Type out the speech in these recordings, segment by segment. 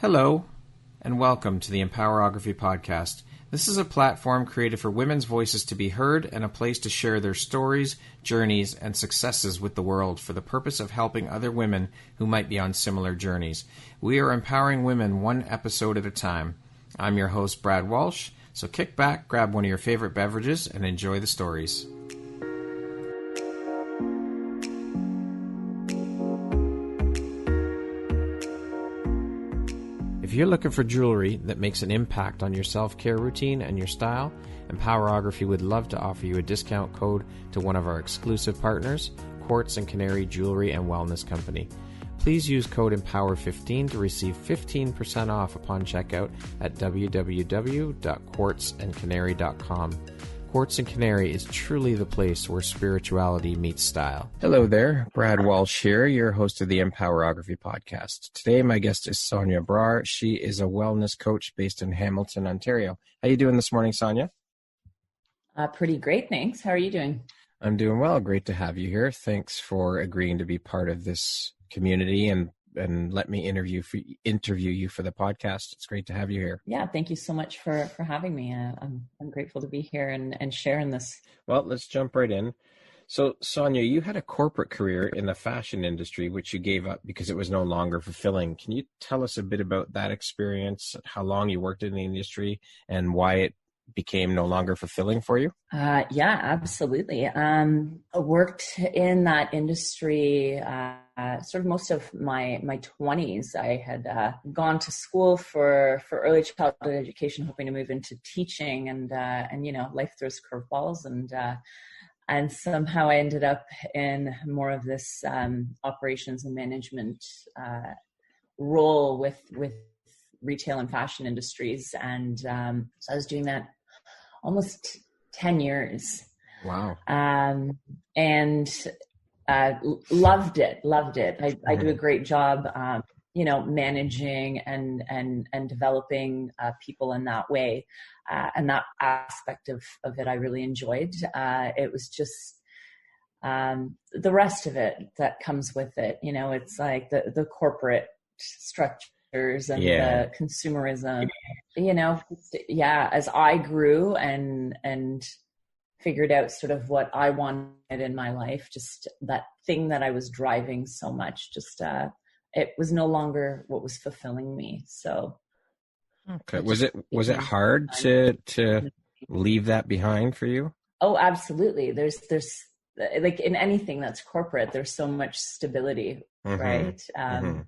Hello, and welcome to the Empowerography Podcast. This is a platform created for women's voices to be heard and a place to share their stories, journeys, and successes with the world for the purpose of helping other women who might be on similar journeys. We are empowering women one episode at a time. I'm your host, Brad Walsh, so kick back, grab one of your favorite beverages, and enjoy the stories. If you're looking for jewelry that makes an impact on your self-care routine and your style, Empowerography would love to offer you a discount code to one of our exclusive partners, Quartz and Canary Jewelry and Wellness Company. Please use code EMPOWER15 to receive 15% off upon checkout at www.quartzandcanary.com. Quartz and Canary is truly the place where spirituality meets style. Hello there, Brad Walsh here, your host of the Empowerography Podcast. Today, my guest is Sonya Brar. She is a wellness coach based in Hamilton, Ontario. How are you doing this morning, Sonya? Pretty great, thanks. How are you doing? I'm doing well. Great to have you here. Thanks for agreeing to be part of this community and let me interview you for the podcast. It's great to have you here. Yeah, thank you so much for having me. I'm grateful to be here and sharing this. Well, let's jump right in. So, Sonya, you had a corporate career in the fashion industry, which you gave up because it was no longer fulfilling. Can you tell us a bit about that experience, how long you worked in the industry, and why it became no longer fulfilling for you? Yeah, absolutely. I worked in that industry sort of most of my 20s. I had gone to school for early childhood education, hoping to move into teaching, and you know, life throws curveballs, and somehow I ended up in more of this operations and management role with retail and fashion industries, and so I was doing that almost 10 years. Wow. And loved it. I do a great job, you know, managing and developing people in that way. And that aspect of it I really enjoyed. It was just the rest of it that comes with it. You know, it's like the corporate structure and the consumerism, you know, as I grew and figured out sort of what I wanted in my life, just that thing that I was driving so much, just, it was no longer what was fulfilling me. So. Okay. Was it hard to leave that behind for you? Oh, absolutely. There's like in anything that's corporate, there's so much stability, right? In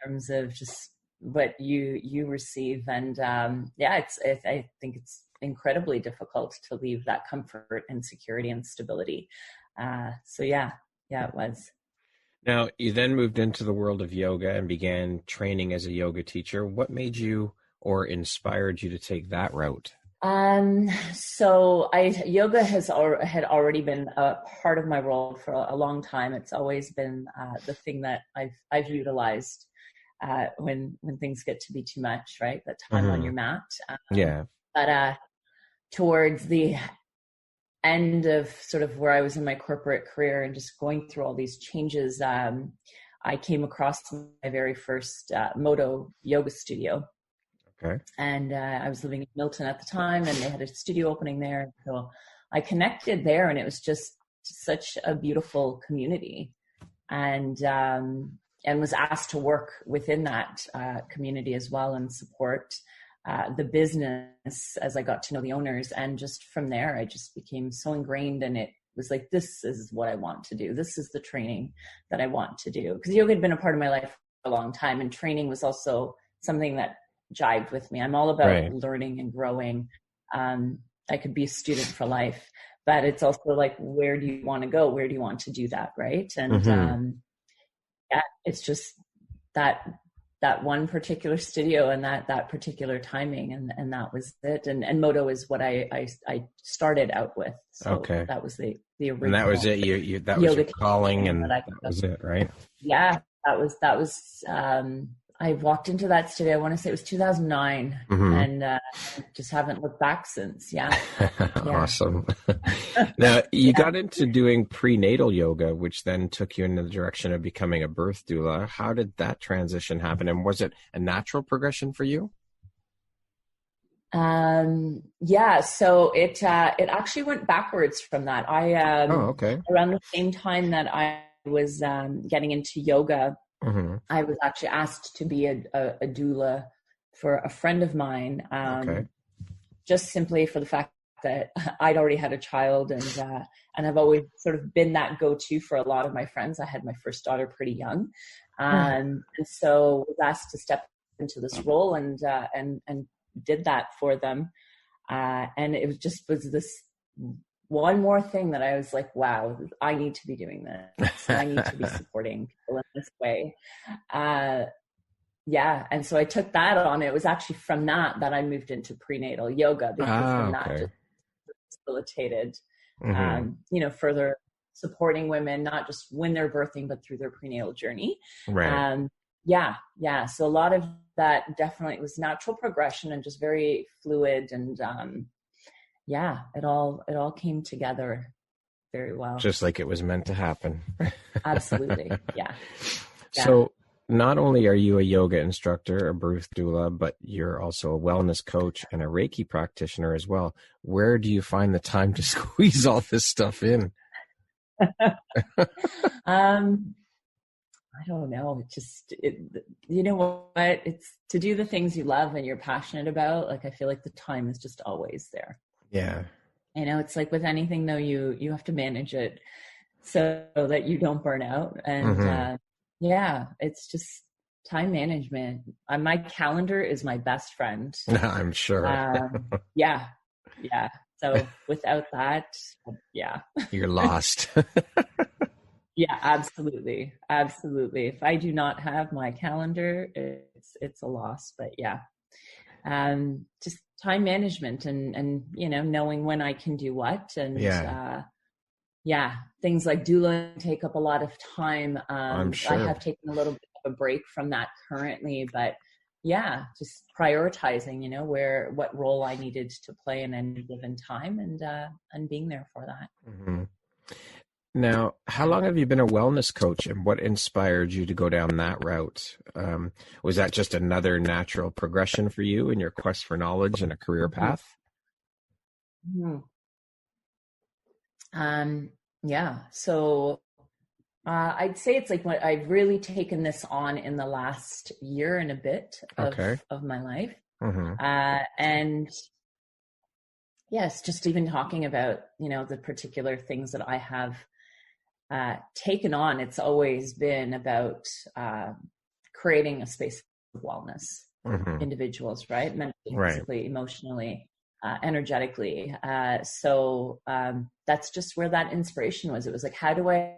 terms of just what you receive, and I think it's incredibly difficult to leave that comfort and security and stability. So it was. Now, you then moved into the world of yoga and began training as a yoga teacher. What made you or inspired you to take that route? So yoga had already been a part of my role for a long time. It's always been the thing that I've utilized when things get to be too much, right? That time on your mat. But towards the end of sort of where I was in my corporate career and just going through all these changes, I came across my very first Modo Yoga studio. Okay. And I was living in Milton at the time, and they had a studio opening there. So I connected there, and it was just such a beautiful community. And was asked to work within that community as well and support the business as I got to know the owners. And just from there, I just became so ingrained, and it was like, this is what I want to do. This is the training that I want to do. Because yoga had been a part of my life for a long time, and training was also something that jived with me. I'm all about learning and growing. I could be a student for life, but it's also like, where do you want to go? Where do you want to do that? Right. And it's just that one particular studio and that particular timing, and that was it. And Modo is what I started out with. So that was the original. And that was it. That was your calling, and that was it, right? Yeah, that was I walked into that studio, I want to say it was 2009, and just haven't looked back since. Yeah. Awesome. Now, you got into doing prenatal yoga, which then took you in the direction of becoming a birth doula. How did that transition happen? And was it a natural progression for you? So it actually went backwards from that. Around the same time that I was getting into yoga, I was actually asked to be a doula for a friend of mine, just simply for the fact that I'd already had a child, and I've always sort of been that go-to for a lot of my friends. I had my first daughter pretty young, and so was asked to step into this role and did that for them, and it was this one more thing that I was like, wow, I need to be doing this. I need to be supporting people in this way. And so I took that on. It was actually from that I moved into prenatal yoga, because that just facilitated, further supporting women, not just when they're birthing, but through their prenatal journey. Right. So a lot of that definitely was natural progression and just very fluid, and it all came together very well. Just like it was meant to happen. Absolutely. Yeah. So not only are you a yoga instructor, a birth doula, but you're also a wellness coach and a Reiki practitioner as well. Where do you find the time to squeeze all this stuff in? I don't know. You know what? It's to do the things you love and you're passionate about. Like, I feel like the time is just always there. Yeah. It's like with anything though, you have to manage it so that you don't burn out. And it's just time management. My calendar is my best friend. I'm sure. Yeah. So without that, you're lost. Yeah, absolutely. If I do not have my calendar, it's a loss. But just time management and knowing when I can do what, and things like doula take up a lot of time. I'm sure. I have taken a little bit of a break from that currently, but just prioritizing, what role I needed to play in any given time, and being there for that. Mm-hmm. Now, how long have you been a wellness coach, and what inspired you to go down that route? Was that just another natural progression for you in your quest for knowledge and a career path? So I'd say it's like what I've really taken this on in the last year and a bit of my life. And yes, just even talking about, the particular things that I have taken on, it's always been about creating a space of wellness, individuals, right? Mentally, physically, emotionally, energetically. So that's just where that inspiration was. It was like, how do I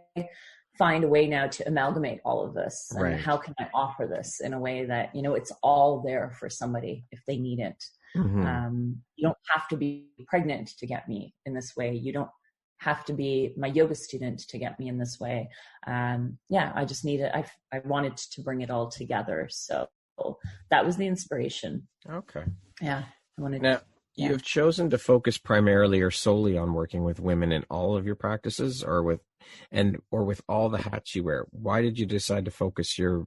find a way now to amalgamate all of this? And how can I offer this in a way that, it's all there for somebody if they need it? You don't have to be pregnant to get me in this way. You don't have to be my yoga student to get me in this way. I just need it. I wanted to bring it all together. So that was the inspiration. Okay. Yeah. You have chosen to focus primarily or solely on working with women in all of your practices, or with all the hats you wear. Why did you decide to focus your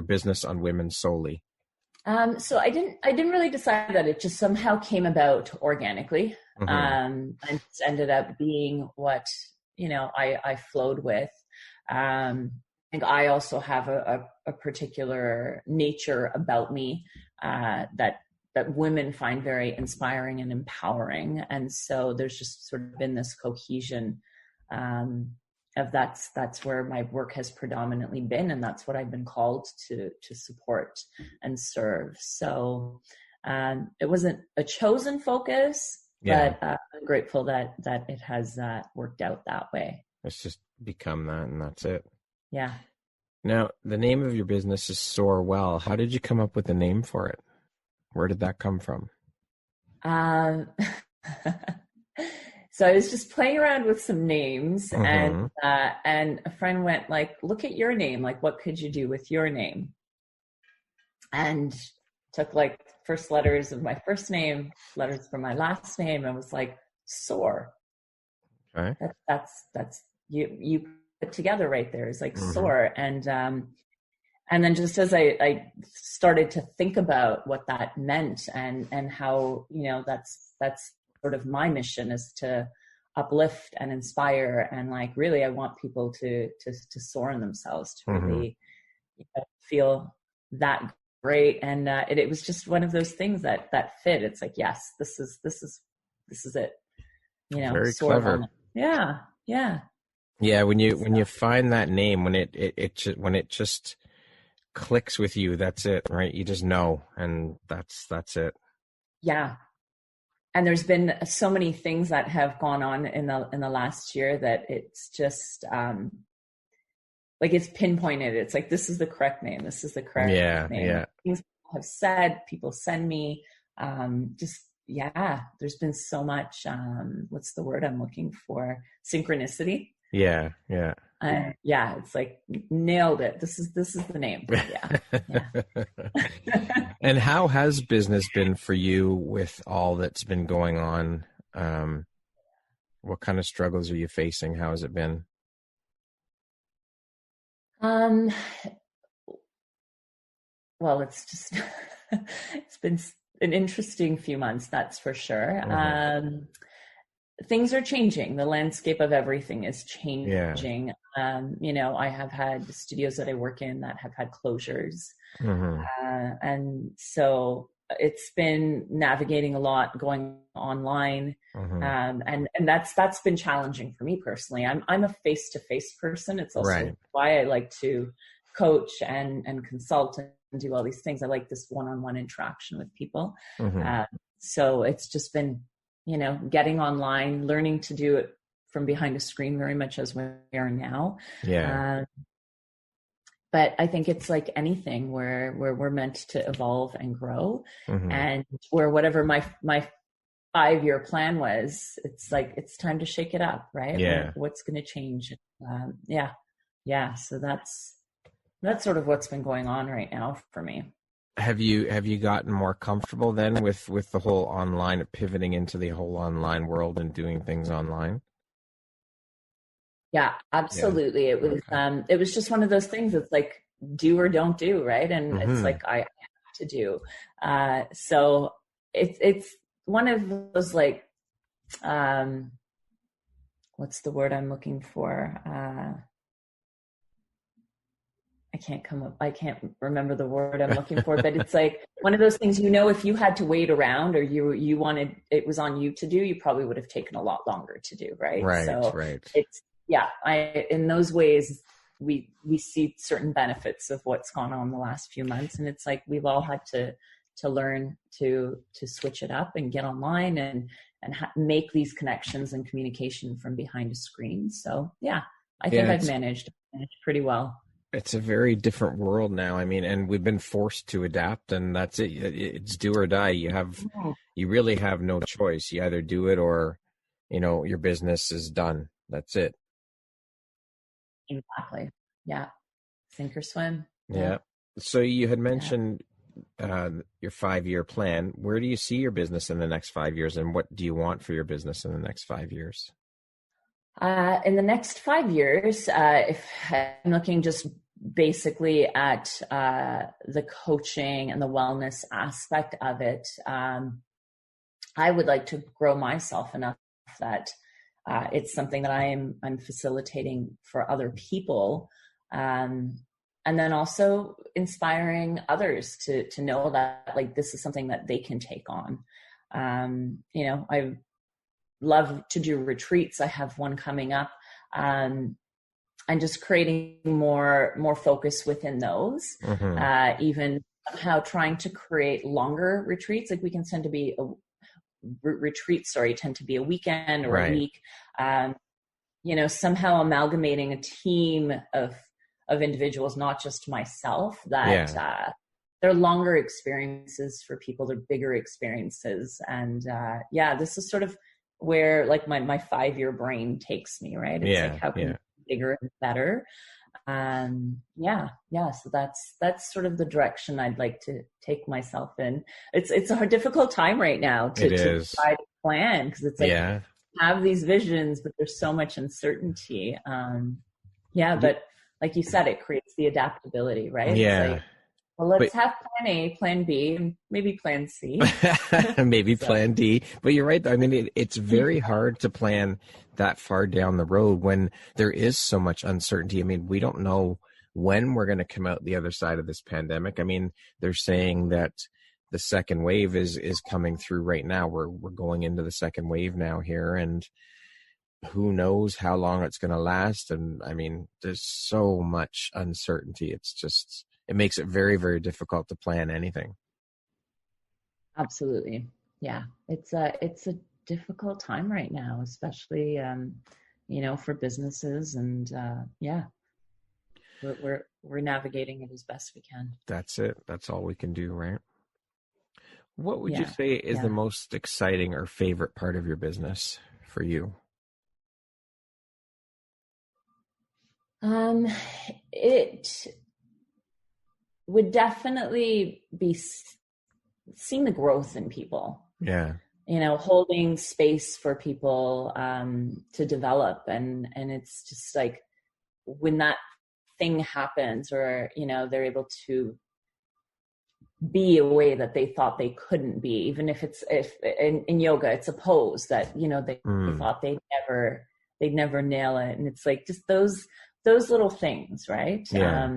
business on women solely? So I didn't really decide that. It just somehow came about organically, and it's ended up being what, I flowed with. I think I also have a particular nature about me, that women find very inspiring and empowering. And so there's just sort of been this cohesion, of that's where my work has predominantly been, and that's what I've been called to support and serve. So it wasn't a chosen focus, but I'm grateful that it has worked out that way. It's just become that, and that's it. Yeah. Now, the name of your business is Soar Well. How did you come up with the name for it? Where did that come from? So I was just playing around with some names, and a friend went like, look at your name. Like, what could you do with your name? and took like first letters of my first name, letters from my last name, and was like, soar. Okay. That's you put together right there. It's like Mm-hmm. soar. And then just as I started to think about what that meant and how, you know, that's sort of my mission, is to uplift and inspire. And like, really, I want people to soar in themselves, to really, you know, feel that great. And it was just one of those things that fit. It's like, yes, this is it. You know, very soar clever. moment. Yeah. Yeah. Yeah. When you find that name, when it just clicks with you, that's it, right? You just know, and that's it. Yeah. And there's been so many things that have gone on in the last year that it's just like, it's pinpointed. It's like, this is the correct name. This is the correct name. Yeah. Things people have said, people send me, there's been so much, what's the word I'm looking for? Synchronicity. Yeah. It's like, nailed it. This is the name. Yeah. And how has business been for you with all that's been going on? What kind of struggles are you facing? How has it been? Well, it's just, it's been an interesting few months, that's for sure. Mm-hmm. Things are changing. The landscape of everything is changing. Yeah. You know, I have had studios that I work in that have had closures. Mm-hmm. And so it's been navigating a lot, going online. Mm-hmm. And that's been challenging for me personally. I'm a face-to-face person. It's also why I like to coach and consult and do all these things. I like this one-on-one interaction with people. Mm-hmm. So it's just been, you know, getting online, learning to do it from behind a screen very much as we are now. Yeah. But I think it's like anything where we're meant to evolve and grow. Mm-hmm. And where whatever my 5-year plan was, it's like, it's time to shake it up, right? Yeah. What's going to change? So that's sort of what's been going on right now for me. Have you gotten more comfortable then with the whole online, pivoting into the whole online world and doing things online? Yeah, absolutely. Yeah. It was just one of those things. It's like, do or don't do, right? And it's like, I have to do. So it's one of those, like, what's the word I'm looking for? I can't remember the word I'm looking for, but it's like one of those things, you know, if you had to wait around or you wanted, it was on you to do, you probably would have taken a lot longer to do. Right. It's, in those ways, we see certain benefits of what's gone on the last few months. And it's like, we've all had to learn to switch it up and get online and make these connections and communication from behind a screen. So I think I've managed pretty well. It's a very different world now. I mean, and we've been forced to adapt, and that's it. It's do or die. You really have no choice. You either do it or, you know, your business is done. That's it. Exactly. Yeah. Sink or swim. Yeah. So you had mentioned your 5-year plan. Where do you see your business in the next 5 years, and what do you want for your business in the next 5 years? In the next 5 years, if I'm looking just basically at the coaching and the wellness aspect of it, I would like to grow myself enough that it's something that I'm facilitating for other people, and then also inspiring others to know that, like, this is something that they can take on. You know, I love to do retreats. I have one coming up, and just creating more focus within those. Even somehow trying to create longer retreats. Like, we can tend to be tend to be a weekend or a week. You know, somehow amalgamating a team of individuals, not just myself, that they're longer experiences for people, they're bigger experiences. And this is sort of where, like, my 5-year brain takes me, right? It's like, how can we be bigger and better? So that's sort of the direction I'd like to take myself in. It's a difficult time right now to try to plan, because it's like, have these visions, but there's so much uncertainty. But like you said, it creates the adaptability, right? Yeah. It's like, well, let's have plan A, plan B, and maybe plan C. Maybe plan D. But you're right. I mean, it's very hard to plan that far down the road when there is so much uncertainty. I mean, we don't know when we're going to come out the other side of this pandemic. I mean, they're saying that the second wave is coming through right now. We're going into the second wave now here, and who knows how long it's going to last. And I mean, there's so much uncertainty. It makes it very, very difficult to plan anything. Absolutely. Yeah. It's a difficult time right now, especially, for businesses, and, we're navigating it as best we can. That's it. That's all we can do, right? What would you say is the most exciting or favorite part of your business for you? It would definitely be seeing the growth in people. Yeah. Holding space for people to develop. And it's just like, when that thing happens, or, they're able to be a way that they thought they couldn't be, even if in yoga, it's a pose that, they thought they'd never nail it. And it's like, just those little things, right? Yeah.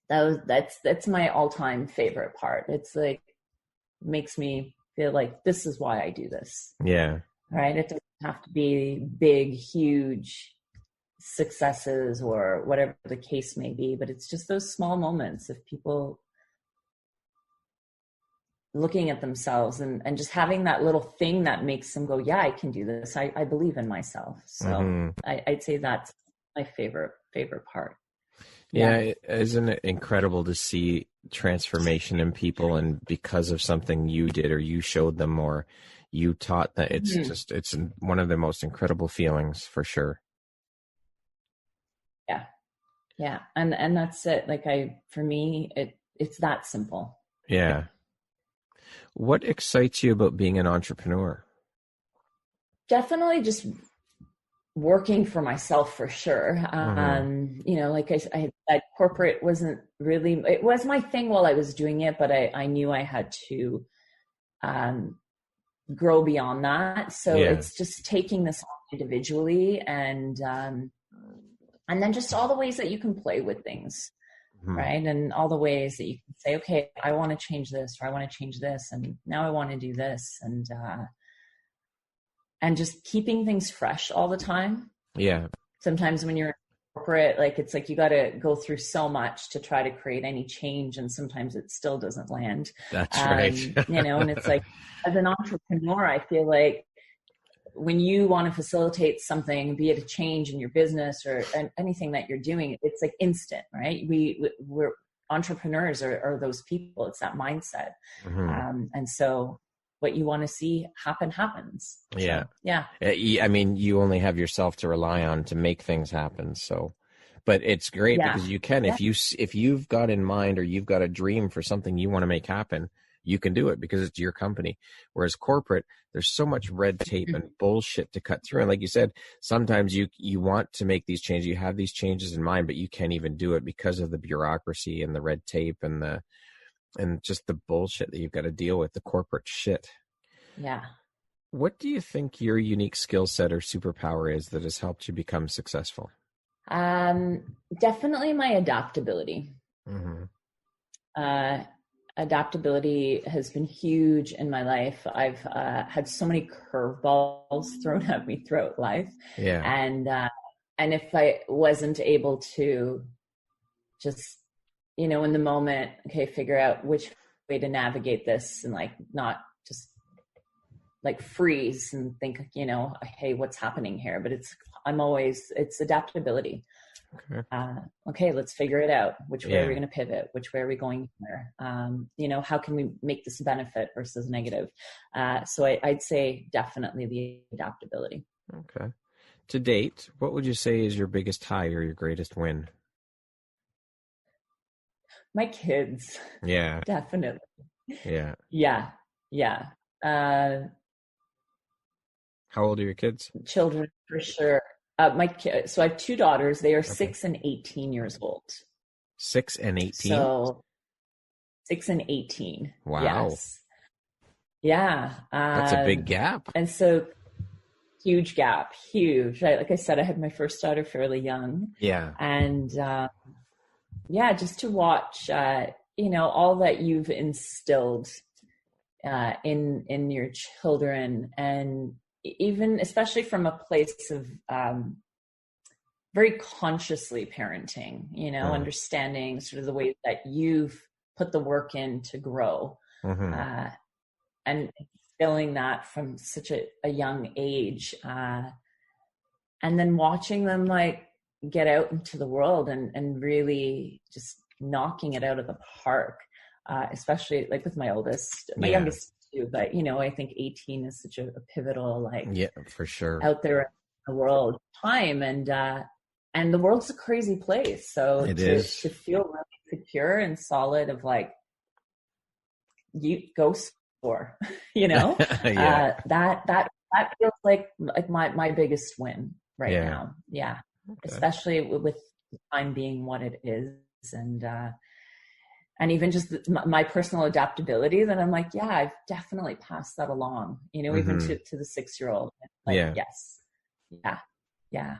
That's my all-time favorite part. It's like, makes me feel like this is why I do this. Yeah. Right. It doesn't have to be big, huge successes or whatever the case may be, but it's just those small moments of people looking at themselves and just having that little thing that makes them go, yeah, I can do this. I believe in myself. So I'd say that's my favorite part. Yeah. Isn't it incredible to see transformation in people, and because of something you did or you showed them or you taught that? It's one of the most incredible feelings, for sure. Yeah. And that's it. Like for me, it's that simple. Yeah. What excites you about being an entrepreneur? Definitely just working for myself, for sure. Like I said, corporate wasn't really, it was my thing while I was doing it, but I knew I had to grow beyond that. So it's just taking this on individually, and then just all the ways that you can play with things, right? And all the ways that you can say, okay, I want to change this, or I want to change this, and now I want to do this, and just keeping things fresh all the time. Yeah. Sometimes when you're in corporate, like, it's like you got to go through so much to try to create any change, and sometimes it still doesn't land. That's right. And it's like, as an entrepreneur, I feel like when you want to facilitate something, be it a change in your business or anything that you're doing, it's like instant, right? We're entrepreneurs are those people. It's that mindset. And so what you want to see happens. Yeah. So, yeah. I mean, you only have yourself to rely on to make things happen. So, but it's great because you can, if you've got in mind, or you've got a dream for something you want to make happen, you can do it because it's your company. Whereas corporate, there's so much red tape and bullshit to cut through. And like you said, sometimes you want to make these changes, you have these changes in mind, but you can't even do it because of the bureaucracy and the red tape and just the bullshit that you've got to deal with, the corporate shit. Yeah. What do you think your unique skill set or superpower is that has helped you become successful? Definitely my adaptability. Adaptability has been huge in my life. I've had so many curveballs thrown at me throughout life. Yeah. And if I wasn't able to just, in the moment, figure out which way to navigate this, and like not just like freeze and think, hey, what's happening here? But it's adaptability. Okay, let's figure it out. Which way are we going to pivot? Which way are we going here? How can we make this benefit versus negative? So I'd say definitely the adaptability. Okay. To date, what would you say is your biggest high or your greatest win? My kids. Yeah. Definitely. Yeah. Yeah. Yeah. How old are your kids? Children for sure. So I have two daughters. They are Okay. 6 and 18 years old. 6 and 18? So 6 and 18. Wow. Yes. Yeah. That's a big gap. And so huge gap, huge. Like I said, I had my first daughter fairly young. Yeah. And yeah, just to watch, all that you've instilled in your children, and even especially from a place of very consciously parenting, understanding sort of the ways that you've put the work in to grow, and instilling that from such a young age, and then watching them like get out into the world and really just knocking it out of the park, especially like with my oldest, my youngest too, but I think 18 is such a pivotal, like, yeah, for sure, out there in the world time. And the world's a crazy place. So to feel really secure and solid of like, you go for, yeah. That feels like my biggest win right now. Yeah. Okay. Especially with time being what it is. And even just my personal adaptability, that I'm like, yeah, I've definitely passed that along, even to the 6-year-old. Like, yes. Yeah. Yeah.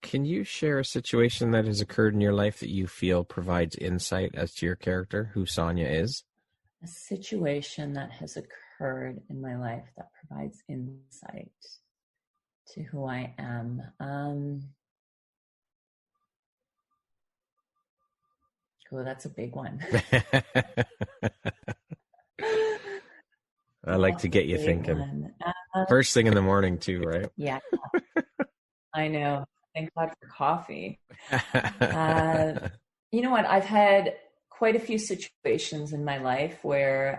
Can you share a situation that has occurred in your life that you feel provides insight as to your character, who Sonya is? A situation that has occurred in my life that provides insight to who I am. Oh, that's a big one. I like to get you thinking. First thing in the morning too, right? Yeah. I know. Thank God for coffee. You know what? I've had quite a few situations in my life where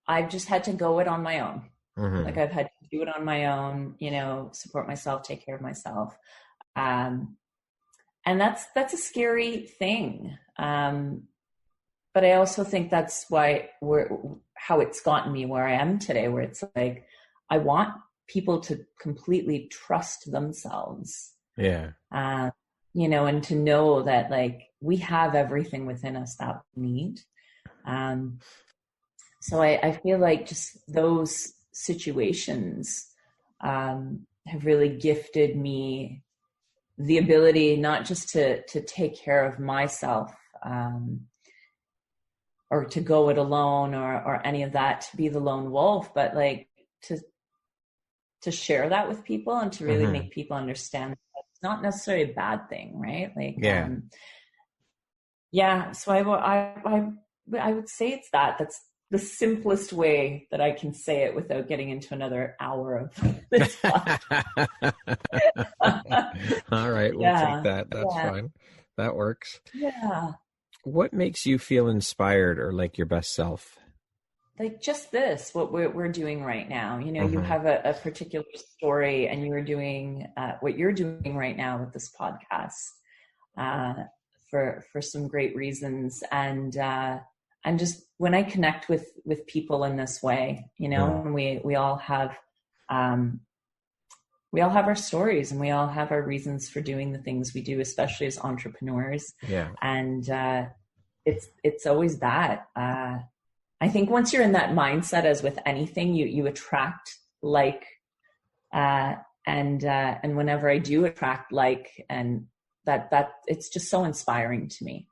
I've just had to go it on my own. Like I've had to do it on my own, support myself, take care of myself. And that's a scary thing. But I also think that's why how it's gotten me where I am today, where it's like, I want people to completely trust themselves. Yeah. And to know that like we have everything within us that we need. So I feel like just those situations have really gifted me the ability not just to take care of myself, or to go it alone or any of that, to be the lone wolf, but like to share that with people and to really make people understand that it's not necessarily a bad thing, right? Like, so I would say it's that's the simplest way that I can say it without getting into another hour of this. All right, we'll take that. That's fine. That works. Yeah. What makes you feel inspired or like your best self? Like just this, what we're doing right now. You have a particular story, and you are doing what you're doing right now with this podcast for some great reasons. And just when I connect with people in this way, and we all have our stories, and we all have our reasons for doing the things we do, especially as entrepreneurs. Yeah. And it's always that. I think once you're in that mindset, as with anything, you attract like, and whenever I do attract like, and that it's just so inspiring to me,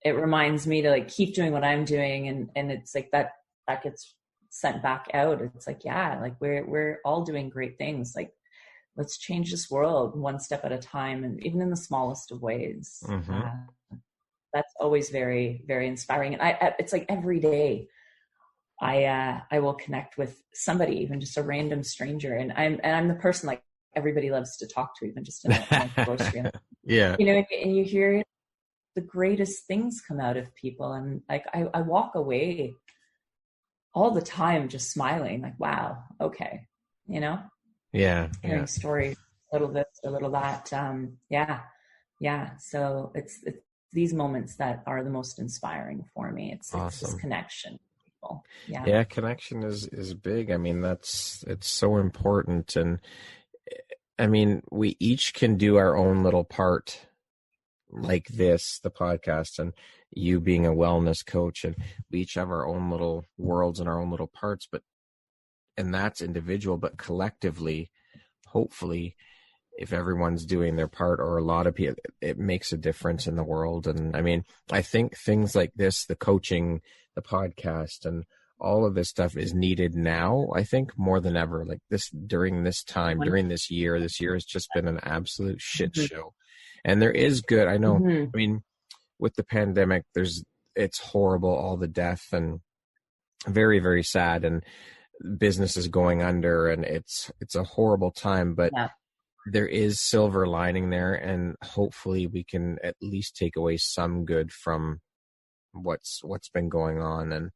it reminds me to like keep doing what I'm doing, and it's like that gets sent back out. It's like, yeah, like we're all doing great things. Like, let's change this world one step at a time, and even in the smallest of ways. That's always very, very inspiring. And it's like every day I will connect with somebody, even just a random stranger. And I'm the person like everybody loves to talk to, even just in a grocery. Yeah. And you hear the greatest things come out of people. And like, I walk away all the time just smiling, like, wow, okay. Yeah. Hearing stories, a little this, a little that. Yeah. yeah, so it's these moments that are the most inspiring for me. It's Awesome. this connection with people. Yeah. Yeah, connection is big. I mean, it's so important. And I mean, we each can do our own little part, like this, the podcast, and you being a wellness coach, and we each have our own little worlds and our own little parts, and that's individual, but collectively, hopefully, if everyone's doing their part, or a lot of people, it makes a difference in the world. And I mean, I think things like this, the coaching, the podcast, and all of this stuff is needed now, I think, more than ever. Like during this time, during this year has just been an absolute shit show. And there is good, I know, I mean, with the pandemic, it's horrible, all the death, and very, very sad, and businesses going under, and it's a horrible time, but there is silver lining there, and hopefully we can at least take away some good from what's been going on, and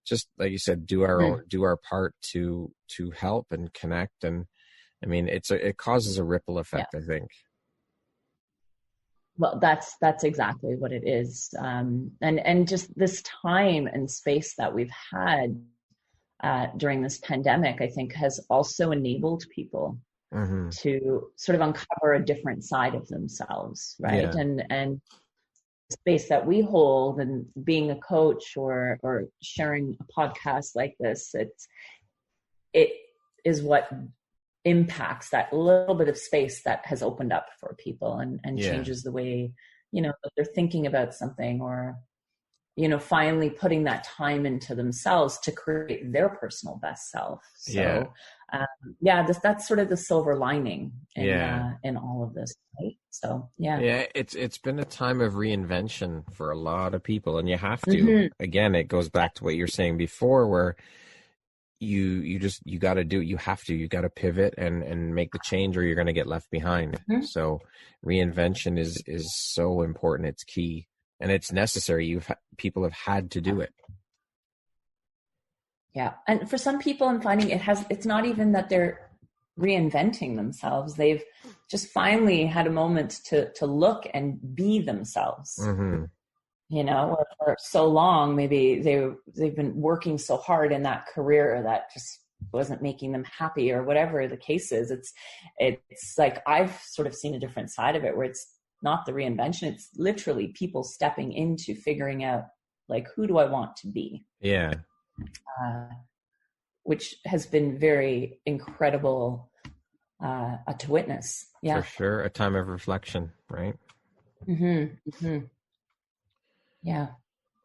just like you said, do our part to help and connect. And I mean, it causes a ripple effect, I think. Well, that's exactly what it is. And just this time and space that we've had during this pandemic, I think, has also enabled people to sort of uncover a different side of themselves, right? Yeah. And the space that we hold, and being a coach or sharing a podcast like this, it is what impacts that little bit of space that has opened up for people, and changes the way, that they're thinking about something, or, finally putting that time into themselves to create their personal best self. So, that's sort of the silver lining in all of this, right? So, it's been a time of reinvention for a lot of people, and you have to, again, it goes back to what you're saying before, where you got to do it. You got to pivot and make the change, or you're going to get left behind. So reinvention is so important. It's key, and it's necessary. People have had to do it. Yeah. And for some people, I'm finding it's not even that they're reinventing themselves. They've just finally had a moment to look and be themselves. For so long, maybe they've been working so hard in that career that just wasn't making them happy, or whatever the case is. It's like, I've sort of seen a different side of it, where it's not the reinvention. It's literally people stepping into figuring out, like, who do I want to be? Yeah. Which has been very incredible to witness. Yeah. For sure. A time of reflection, right? Yeah.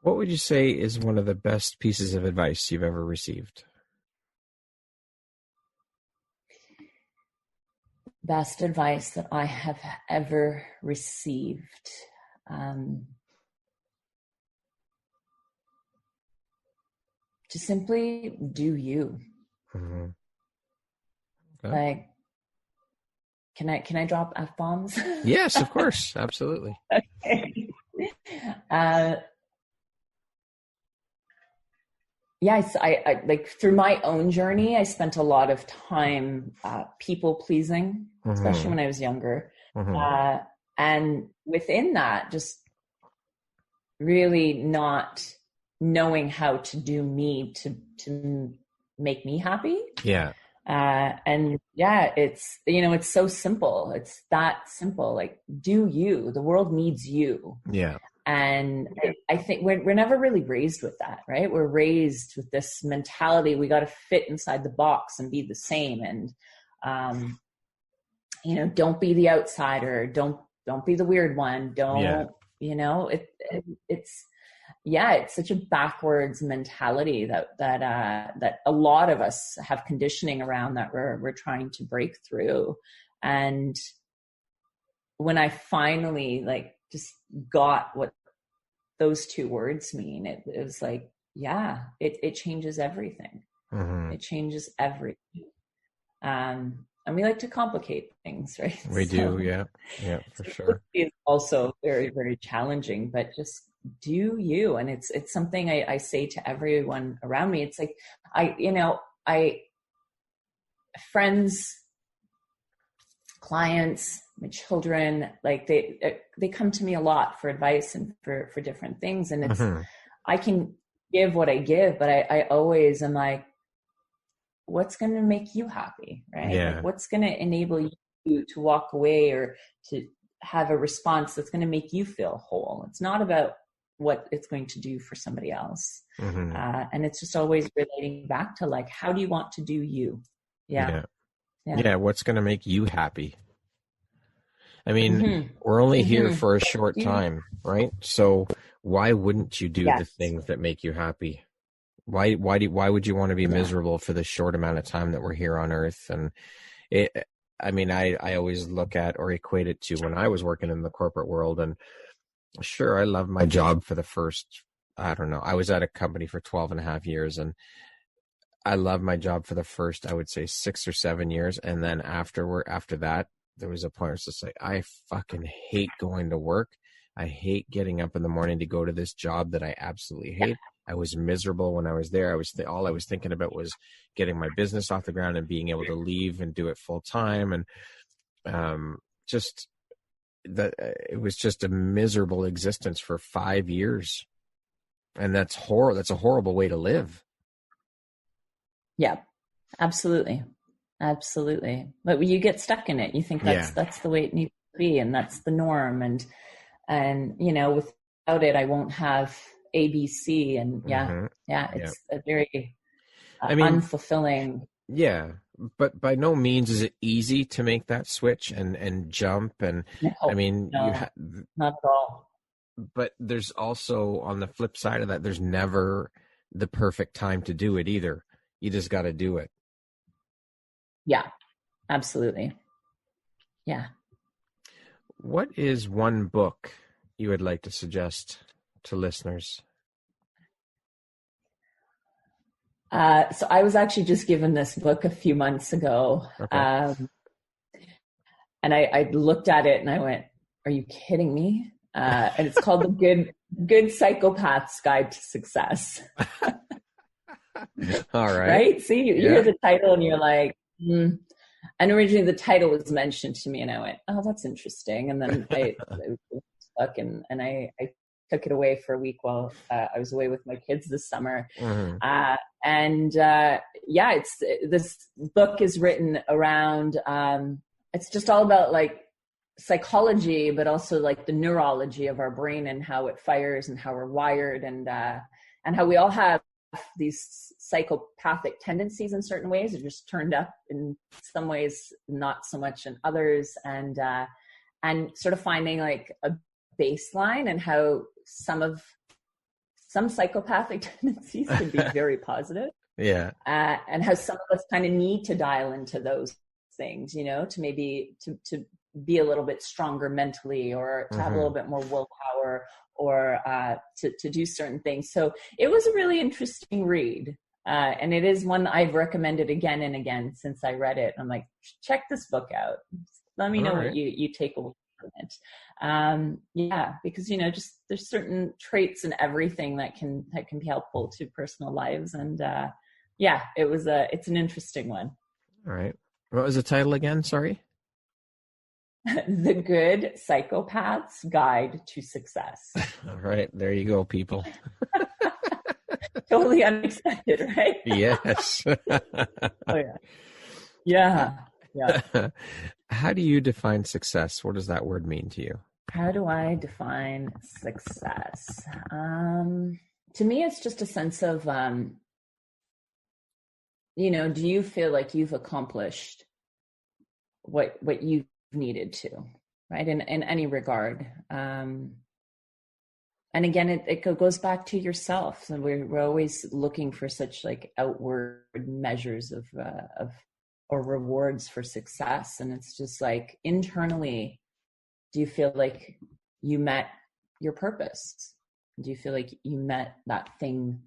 What would you say is one of the best pieces of advice you've ever received? Best advice that I have ever received. To simply do you. Okay. Like, can I drop F-bombs? Yes, of course. Absolutely. Okay. I like, through my own journey, I spent a lot of time people pleasing, especially when I was younger. And within that, just really not knowing how to do me to make me happy. Yeah. It's so simple. It's that simple. Like, do you. The world needs you. Yeah. And I think we're never really raised with that, right? We're raised with this mentality. We got to fit inside the box and be the same. And, don't be the outsider. Don't be the weird one. It's such a backwards mentality that a lot of us have conditioning around, that we're trying to break through. And when I finally just got what those two words mean, it was like, it changes everything. It changes everything. And we like to complicate things, right? We do. Yeah, for sure. It's also very, very challenging, but just do you. And it's something I say to everyone around me. It's like, friends, clients, my children, like they come to me a lot for advice and for different things. And it's, I can give what I give, but I always am like, what's going to make you happy? Right. Yeah. Like, what's going to enable you to walk away or to have a response that's going to make you feel whole. It's not about what it's going to do for somebody else. And it's just always relating back to like, how do you want to do you? Yeah. What's going to make you happy? I mean, we're only here for a short time, right? So why wouldn't you do the things that make you happy? Why would you want to be miserable for the short amount of time that we're here on Earth? And I always look at or equate it to when I was working in the corporate world. And sure, I loved my job for the first, I don't know, I was at a company for 12 and a half years, and I loved my job for the first, I would say 6 or 7 years. And then after that, there was a point where it's just like, I fucking hate going to work. I hate getting up in the morning to go to this job that I absolutely hate. I was miserable when I was there. All I was thinking about was getting my business off the ground and being able to leave and do it full time. And it was just a miserable existence for 5 years. And that's That's a horrible way to live. Yeah, absolutely. Absolutely. But you get stuck in it. You think that's the way it needs to be. And that's the norm. And, without it, I won't have ABC. And it's a very unfulfilling. Yeah. But by no means is it easy to make that switch and jump. And not at all. But there's also, on the flip side of that, there's never the perfect time to do it either. You just got to do it. Yeah, absolutely. Yeah. What is one book you would like to suggest to listeners? So I was actually just given this book a few months ago. Okay. And I looked at it and I went, are you kidding me? And it's called The Good Psychopath's Guide to Success. All right. Right? See, you hear the title and you're like, And originally the title was mentioned to me and I went, oh, that's interesting. And then I was stuck and I took it away for a week while I was away with my kids this summer. This book is written around, it's just all about like psychology, but also like the neurology of our brain and how it fires and how we're wired and how we all have these psychopathic tendencies in certain ways. Are just turned up in some ways, not so much in others, and sort of finding like a baseline and how some psychopathic tendencies can be very positive. And how some of us kind of need to dial into those things, to maybe to be a little bit stronger mentally, or to have a little bit more willpower, or to do certain things. So it was a really interesting read. And it is one I've recommended again and again since I read it. I'm like, check this book out. Let me know what you take away from it. Because, just there's certain traits in everything that can be helpful to personal lives. And it's an interesting one. All right. What was the title again? Sorry. The Good Psychopath's Guide to Success. All right. There you go, people. Totally unexpected, right? Yes. Oh, yeah. Yeah. How do you define success? What does that word mean to you? How do I define success? To me, it's just a sense of, do you feel like you've accomplished what you've needed to, right? In any regard. And again, it goes back to yourself. So we're always looking for such like outward measures of or rewards for success. And it's just like, internally, do you feel like you met your purpose? Do you feel like you met that thing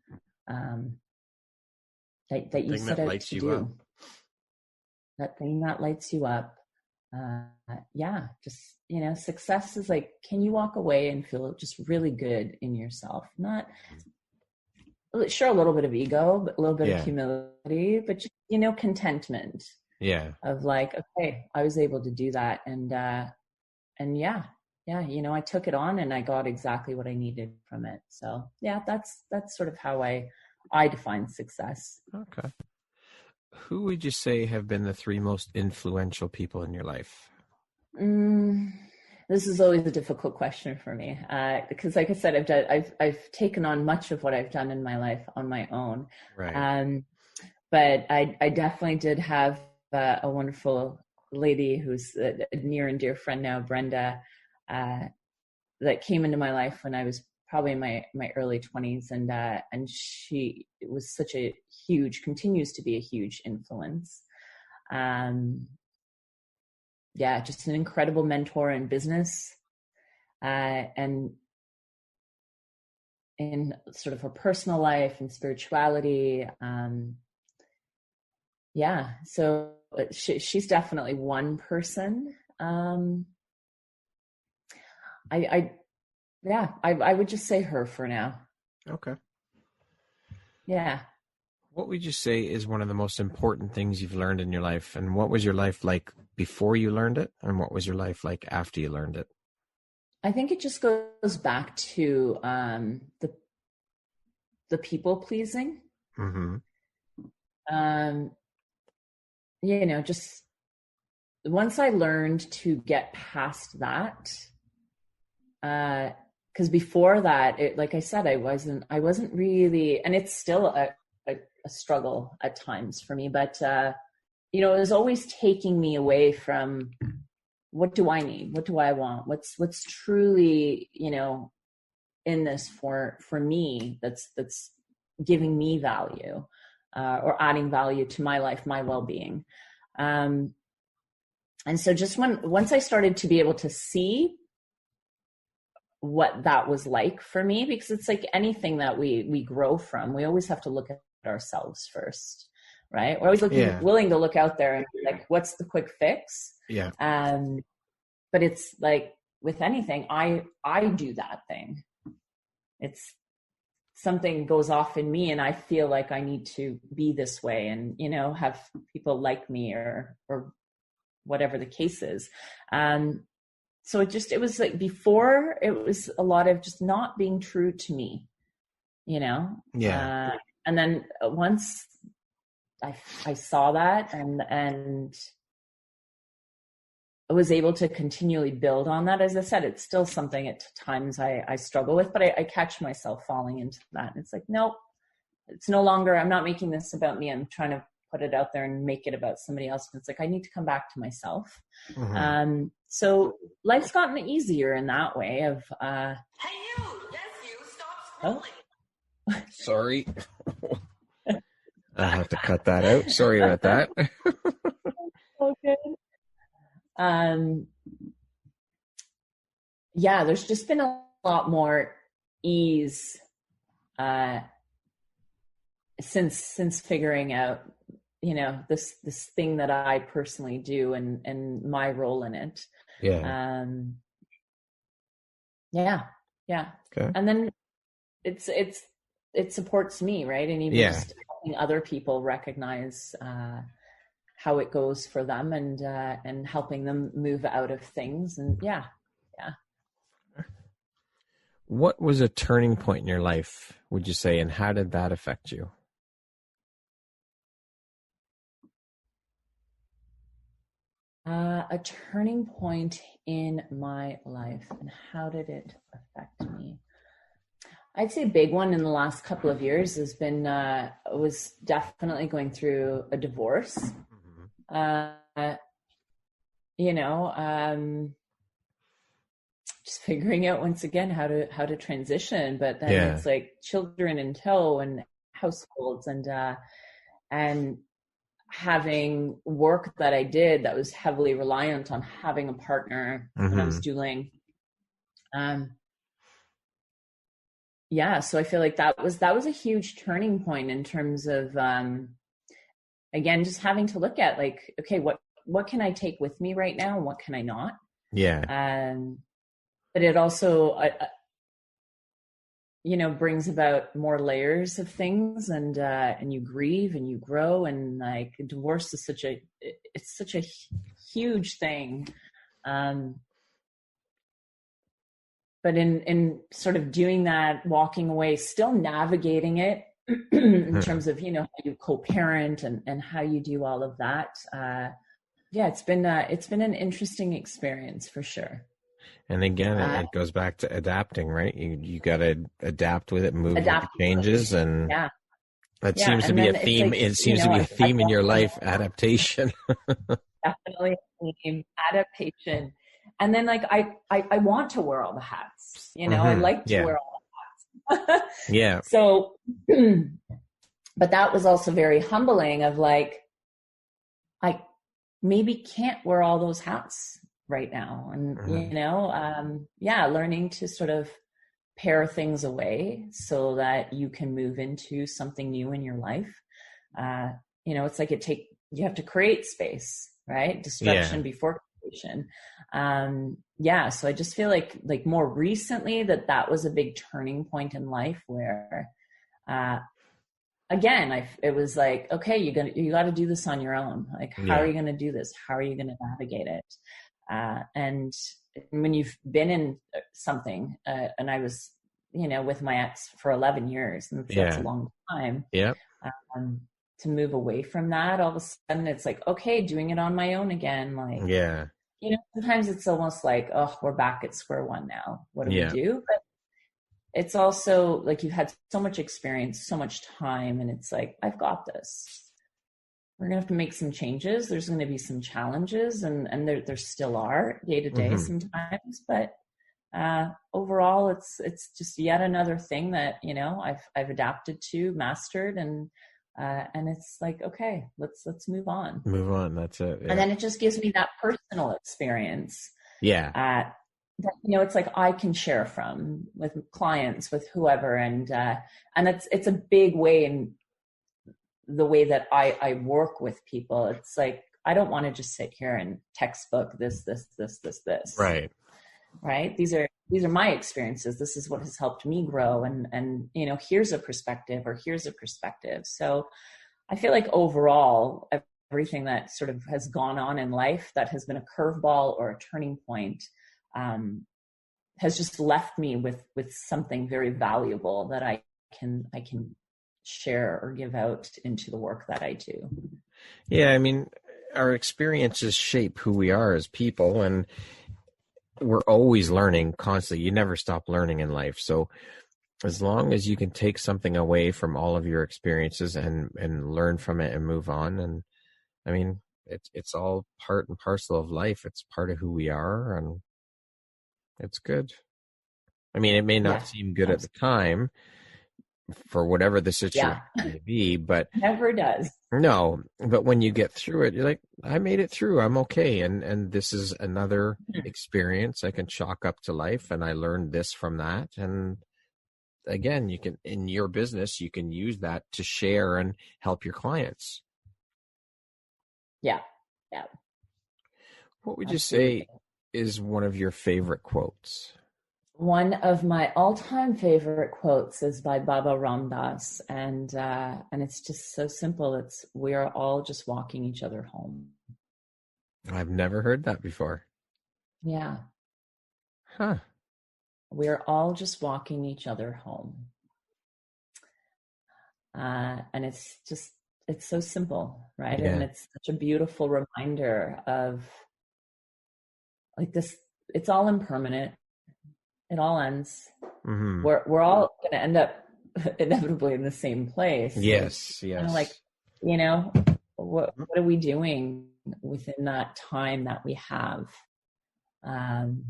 that you set out to do? That thing that lights you up. Success is like, can you walk away and feel just really good in yourself? Not sure, a little bit of ego, but a little bit of humility, but just, contentment. Yeah. Of like, okay, I was able to do that. And yeah, I took it on and I got exactly what I needed from it. So yeah, that's sort of how I define success. Okay. Who would you say have been the three most influential people in your life? This is always a difficult question for me, because like I said, I've taken on much of what I've done in my life on my own. Right. But I definitely did have a wonderful lady who's a near and dear friend now, Brenda, that came into my life when I was probably in my early 20s, and she was such a continues to be a huge influence. Yeah, just an incredible mentor in business, and in sort of her personal life and spirituality. Yeah, so she's definitely one person. I would just say her for now. Okay. Yeah. What would you say is one of the most important things you've learned in your life? And what was your life like before you learned it? And what was your life like after you learned it? I think it just goes back to the people pleasing. Mm-hmm. Just once I learned to get past that, because before that, like I said, I wasn't really, and it's still a struggle at times for me, but it was always taking me away from what do I need, what do I want, what's truly in this for me that's giving me value, or adding value to my life, my well-being. And so just once I started to be able to see what that was like for me, because it's like anything that we grow from, we always have to look at ourselves first, right? We're always willing to look out there and be like, what's the quick fix? Yeah. But it's like with anything, I do that thing. It's something goes off in me and I feel like I need to be this way and, have people like me or whatever the case is. So it was like before, it was a lot of just not being true to me, Yeah. And then once I saw that and I was able to continually build on that. As I said, it's still something at times I struggle with, but I catch myself falling into that. And it's like, nope, it's no longer, I'm not making this about me. I'm trying to put it out there and make it about somebody else. And it's like, I need to come back to myself. Mm-hmm. So life's gotten easier in that way of, hey you, yes you, stop scrolling. Oh. Sorry. I'll have to cut that out. Sorry about that. Okay. Yeah, there's just been a lot more ease since figuring out, this thing that I personally do and my role in it. Yeah. Yeah. Okay. And then it supports me, right? And even just helping other people recognize how it goes for them and helping them move out of things. And yeah. What was a turning point in your life, would you say, and how did that affect you? A turning point in my life, and how did it affect me? I'd say a big one in the last couple of years has been, was definitely going through a divorce. Mm-hmm. Just figuring out once again how to transition, but then it's like children in tow and households and having work that I did that was heavily reliant on having a partner when I was dueling. So I feel like that was a huge turning point in terms of, again, just having to look at like, okay, what can I take with me right now and what can I not? Yeah. But it also, brings about more layers of things and you grieve and you grow, and like divorce is such a huge thing. in sort of doing that, walking away, still navigating it in terms of, how you co-parent and how you do all of that. It's been an interesting experience for sure. And again, it goes back to adapting, right? You got to adapt with it, move with the changes, and that seems to be a theme. Like, it seems to be a theme in your life, adaptation. Definitely a theme, adaptation. And then like, I want to wear all the hats, I like to wear all the hats. Yeah. So, but that was also very humbling of like, I maybe can't wear all those hats right now. And, learning to sort of pare things away so that you can move into something new in your life. It's like you have to create space, right? Destruction before creation. So I just feel like more recently that was a big turning point in life where, again, it was like, okay, you got to do this on your own. Like, how are you going to do this? How are you going to navigate it? And when you've been in something, and I was, with my ex for 11 years, and that's a long time. Yeah. To move away from that, all of a sudden it's like, okay, doing it on my own again. Like, sometimes it's almost like, oh, we're back at square one now. What do we do? But it's also like you've had so much experience, so much time, and it's like, I've got this. We're going to have to make some changes. There's going to be some challenges, and there still are day to day sometimes, but overall it's just yet another thing that, I've adapted to, mastered, and it's like, okay, let's move on. That's it. Yeah. And then it just gives me that personal experience. Yeah. That, it's like I can share from with clients, with whoever. And it's a big way in the way that I work with people. It's like, I don't want to just sit here and textbook this. Right. Right. These are my experiences. This is what has helped me grow. And, here's a perspective, or here's a perspective. So I feel like overall, everything that sort of has gone on in life that has been a curveball or a turning point, has just left me with something very valuable that I can share or give out into the work that I do. Yeah. I mean, our experiences shape who we are as people, and we're always learning constantly. You never stop learning in life. So as long as you can take something away from all of your experiences and learn from it and move on. And I mean, it's all part and parcel of life. It's part of who we are, and it's good. I mean, it may not seem good at the time for whatever the situation may be, but never does. No, but when you get through it, you're like, I made it through. I'm okay. And this is another experience I can chalk up to life. And I learned this from that. And again, you can, in your business, you can use that to share and help your clients. Yeah. Yeah. What would you say is one of your favorite quotes? One of my all-time favorite quotes is by Baba Ram Dass, and it's just so simple. It's, we are all just walking each other home. I've never heard that before. Yeah. Huh. We are all just walking each other home. And it's so simple, right? Yeah. And it's such a beautiful reminder of like this, it's all impermanent. It all ends. Mm-hmm. We're all going to end up inevitably in the same place. Yes, yes. Kind of like, what are we doing within that time that we have? And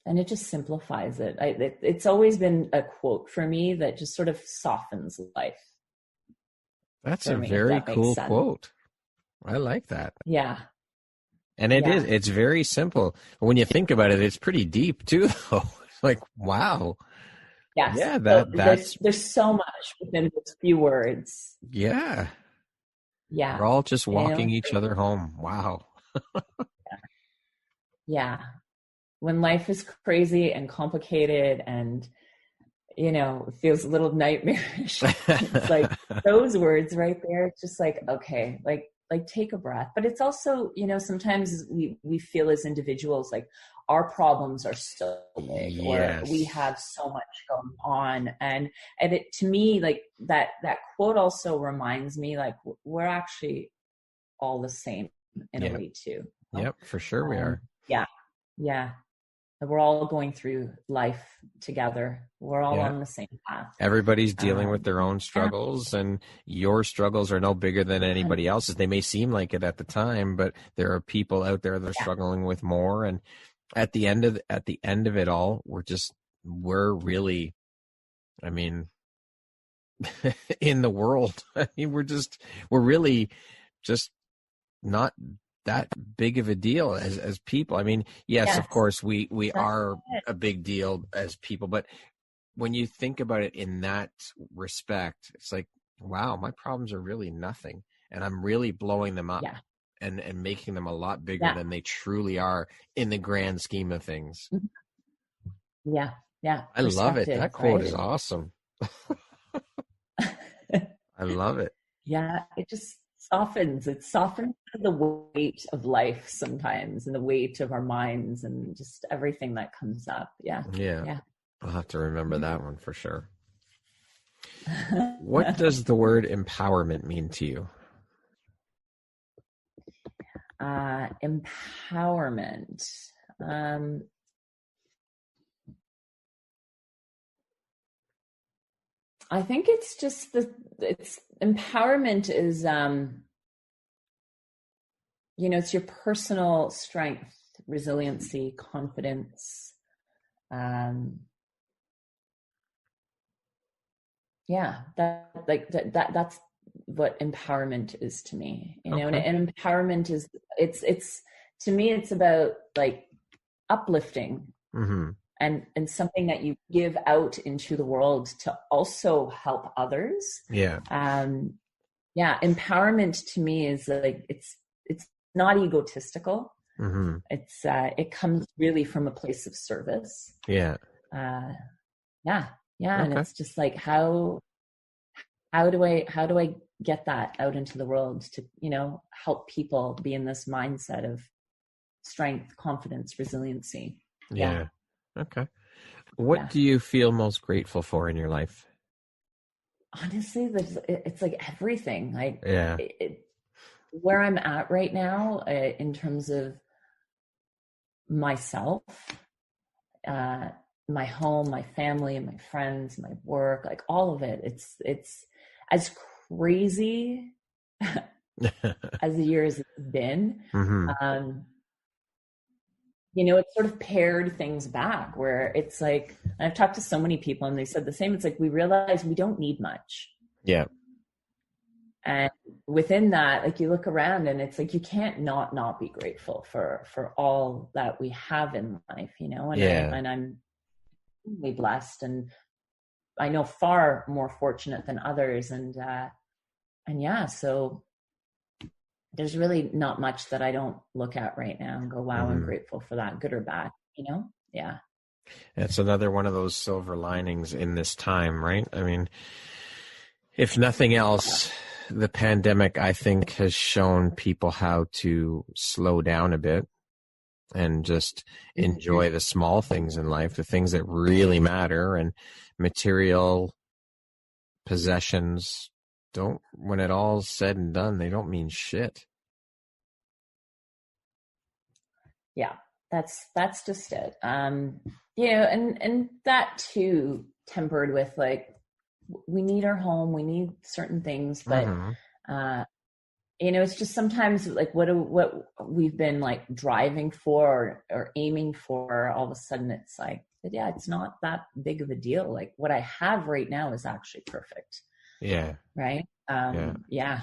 it just simplifies it. It's always been a quote for me that just sort of softens life. That's a very cool quote. I like that. Yeah. And it's very simple. When you think about it, it's pretty deep too, though. Like, wow. Yes. Yeah, there's so much within those few words. Yeah. Yeah. We're all just walking each other home. Wow. Yeah. When life is crazy and complicated and, it feels a little nightmarish, it's like those words right there. It's just like, okay, like take a breath. But it's also, sometimes we feel as individuals like, our problems are so big, Yes. or we have so much going on. And it, to me, like that quote also reminds me, like, we're actually all the same in a way too. Yep, for sure we are. Yeah. Yeah. We're all going through life together. We're all on the same path. Everybody's dealing with their own struggles, and your struggles are no bigger than anybody else's. They may seem like it at the time, but there are people out there that are struggling with more. And at the end of it all, we're really, I mean, in the world. I mean, we're really just not that big of a deal as people. I mean, yes, of course we are a big deal as people, but when you think about it in that respect, it's like, wow, my problems are really nothing, and I'm really blowing them up and making them a lot bigger than they truly are in the grand scheme of things. Yeah. I love it. That quote is awesome. I love it. Yeah, it just softens the weight of life sometimes, and the weight of our minds, and just everything that comes up. Yeah. I'll have to remember that one for sure. What does the word empowerment mean to you? Empowerment. I think it's just empowerment is, it's your personal strength, resiliency, confidence. That's what empowerment is to me, and empowerment is, it's to me, it's about like uplifting. Mm-hmm. And something that you give out into the world to also help others. Empowerment to me is like, it's not egotistical. Mm-hmm. It comes really from a place of service. And it's just like, how do I get that out into the world to, help people be in this mindset of strength, confidence, resiliency. Okay. What do you feel most grateful for in your life? Honestly, it's like everything. Like, where I'm at right now, in terms of myself, my home, my family, my friends, my work, like all of it. It's as crazy as the years have been. Mm-hmm. It sort of pared things back, where it's like, I've talked to so many people and they said the same. It's like, we realize we don't need much. Yeah. And within that, like, you look around and it's like, you can't not be grateful for all that we have in life, and I'm really blessed, and I know far more fortunate than others. So there's really not much that I don't look at right now and go, wow, I'm grateful for that, good or bad, Yeah. It's another one of those silver linings in this time, right? I mean, if nothing else, the pandemic, I think, has shown people how to slow down a bit and just enjoy the small things in life, the things that really matter. And material possessions don't, when it all's said and done, they don't mean shit. Yeah, that's just it. And that too, tempered with like, we need our home, we need certain things, but it's just sometimes like what we've been like driving for or aiming for, all of a sudden it's like, it's not that big of a deal. Like, what I have right now is actually perfect. Yeah. Right. Yeah.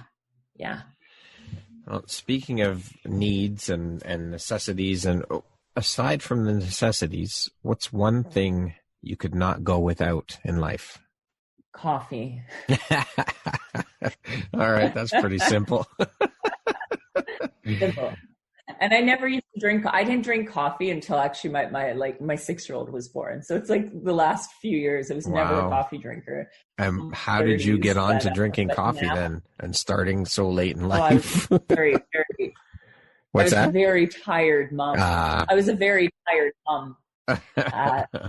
Well, speaking of needs and necessities, and aside from the necessities, what's one thing you could not go without in life? Coffee. All right, that's pretty simple. Simple. And I never used to drink. I didn't drink coffee until actually my 6-year-old was born. So it's like the last few years, I was never a coffee drinker. How did you get on to drinking coffee then, and starting so late in life? I was very, very. What's I was that? a very tired mom. I was a very tired mom.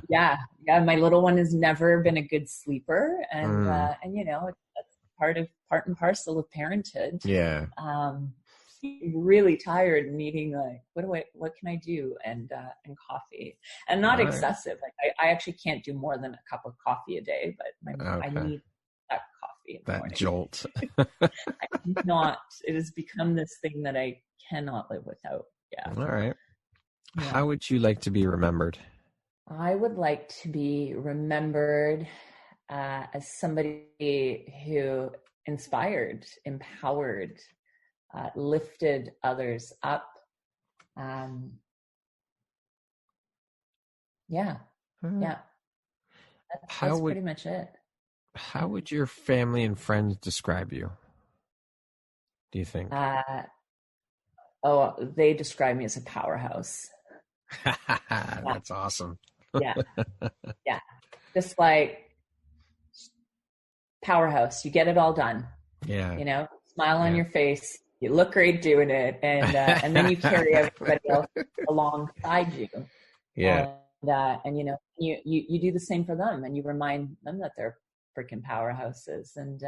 Yeah. My little one has never been a good sleeper, and you know, that's part and parcel of parenthood. Yeah. Really tired and needing like, what can I do? And coffee, and not All right. excessive. Like I actually can't do more than a cup of coffee a day, but I need that coffee in the That morning. jolt. It has become this thing that I cannot live without. Yeah. All right. Yeah. How would you like to be remembered? I would like to be remembered as somebody who inspired, empowered, lifted others up. Yeah. That's pretty much it. How would your family and friends describe you, do you think? They describe me as a powerhouse. That's awesome. Yeah. Just like powerhouse, you get it all done. Yeah. You know, smile on your face. You look great doing it, and then you carry everybody else alongside you. Yeah. And you know, you do the same for them, and you remind them that they're freaking powerhouses. And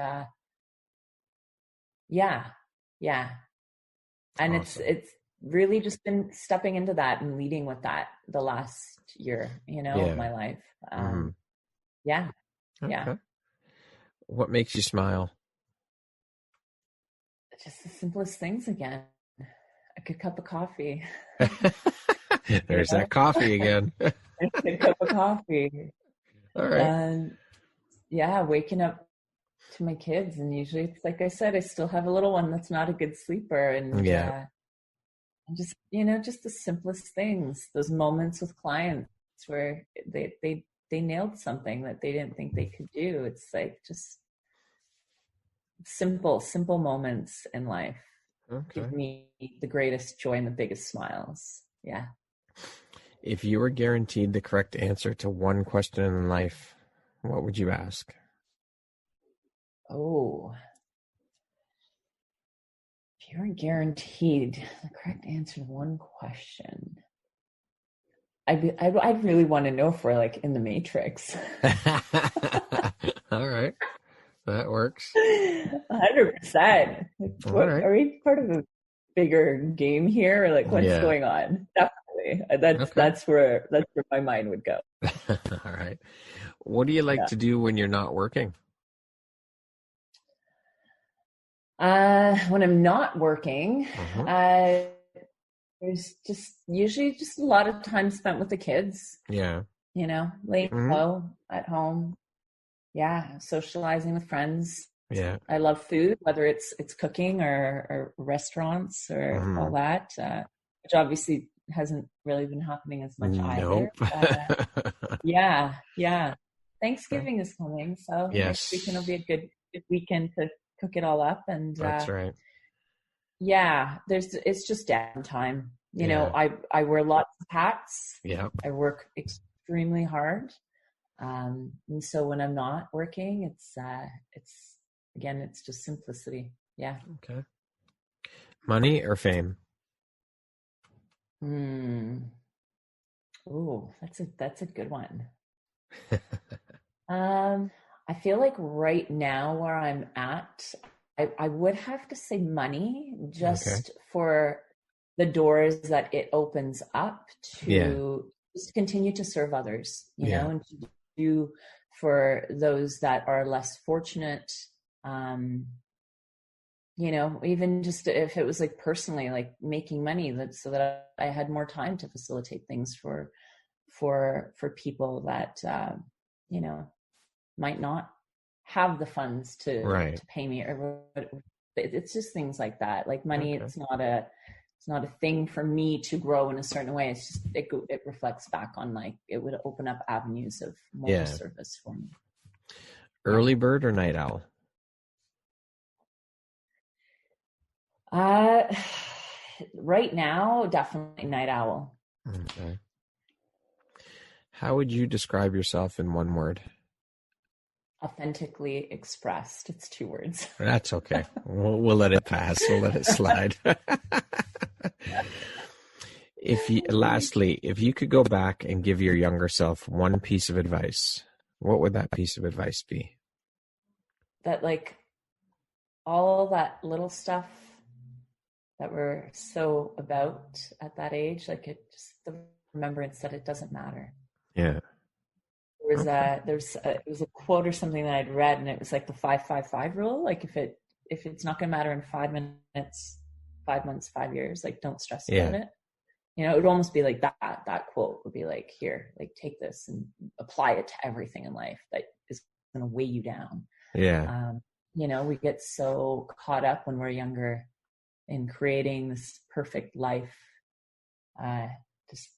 and awesome. it's really just been stepping into that and leading with that the last year, you know, of my life. Yeah. What makes you smile? Just the simplest things again. A good cup of coffee. There's that coffee again. A good cup of coffee. All right. And waking up to my kids, and usually it's like I said, I still have a little one that's not a good sleeper, and and just, you know, just the simplest things, those moments with clients where they nailed something that they didn't think they could do. It's like just simple moments in life give me the greatest joy and the biggest smiles. Yeah. If you were guaranteed the correct answer to one question in life, what would you ask? Oh, if you were guaranteed the correct answer to one question, I'd really want to know if we're like in the Matrix. All right. That works. 100%. Right. Are we part of a bigger game here? Or like, what's going on? Definitely. That's where my mind would go. All right. What do you like to do when you're not working? When I'm not working, there's usually just a lot of time spent with the kids. Yeah. You know, laying low at home. Yeah, socializing with friends. Yeah. I love food, whether it's cooking or restaurants or all that, which obviously hasn't really been happening as much either. Yeah. Thanksgiving is coming, so next weekend will be a good weekend to cook it all up. And that's right. Yeah, it's just downtime. You know, I wear lots of hats. Yeah. I work extremely hard. And so when I'm not working, it's just simplicity. Yeah. Okay. Money or fame? Oh, that's a good one. I feel like right now where I'm at, I would have to say money, just for the doors that it opens up to just continue to serve others, you know, and to do for those that are less fortunate. You know, even just if it was like personally, like making money, so that I had more time to facilitate things for people that you know, might not have the funds to pay me, or it's just things like that. Like money, it's not a thing for me to grow in a certain way. It's just it reflects back on, like, it would open up avenues of more service for me. Early bird or night owl? Right now, definitely night owl. Okay. How would you describe yourself in one word? Authentically expressed. It's 2 words. That's okay. We'll let it pass. We'll let it slide. Lastly, if you could go back and give your younger self one piece of advice, what would that piece of advice be? That like all that little stuff that we're so about at that age, like it just the remembrance that it doesn't matter. Yeah. It was a quote or something that I'd read, and it was like the 5-5-5 rule. Like if it's not going to matter in 5 minutes, 5 months, 5 years, like don't stress about it. You know, it would almost be like that quote would be like, here, like take this and apply it to everything in life that is going to weigh you down. Yeah. You know, we get so caught up when we're younger in creating this perfect life, just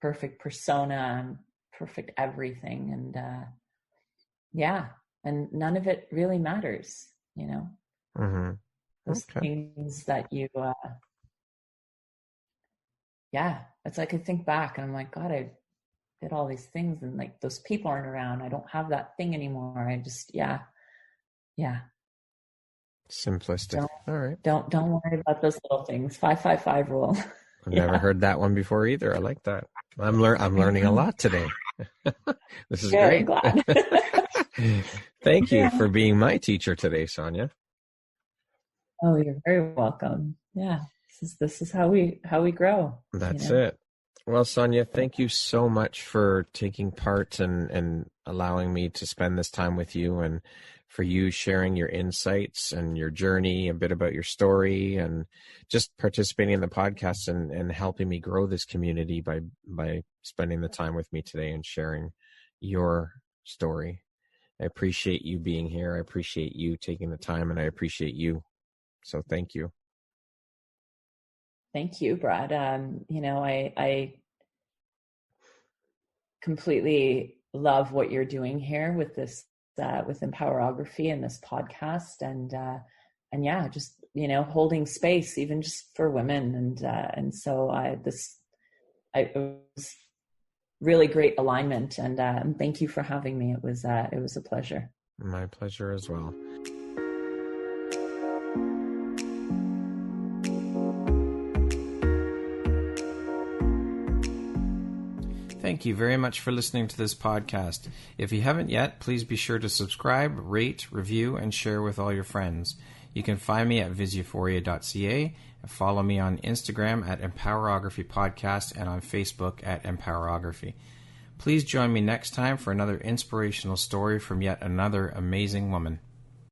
perfect persona and perfect everything. And and none of it really matters, you know. Mm-hmm. Those things that you it's like I think back and I'm like, God, I did all these things and like those people aren't around. I don't have that thing anymore. I just Simplistic. All right. Don't worry about those little things. 5-5-5 rule. I've never heard that one before either. I like that. I'm learning a lot today. This is great. I'm glad. Thank you for being my teacher today, Sonya. Oh, you're very welcome. Yeah. This is how we grow. That's it. Well, Sonya, thank you so much for taking part and allowing me to spend this time with you, and for you sharing your insights and your journey, a bit about your story, and just participating in the podcast and helping me grow this community by spending the time with me today and sharing your story. I appreciate you being here. I appreciate you taking the time, and I appreciate you. So thank you. Thank you, Brad. You know, I completely love what you're doing here with this, with Empowerography and this podcast, and just, you know, holding space even just for women, and so it was really great alignment, and thank you for having me. It was a pleasure. My pleasure as well. Thank you very much for listening to this podcast. If you haven't yet, please be sure to subscribe, rate, review, and share with all your friends. You can find me at viseuphoria.ca and follow me on Instagram at Empowerography Podcast and on Facebook at Empowerography. Please join me next time for another inspirational story from yet another amazing woman.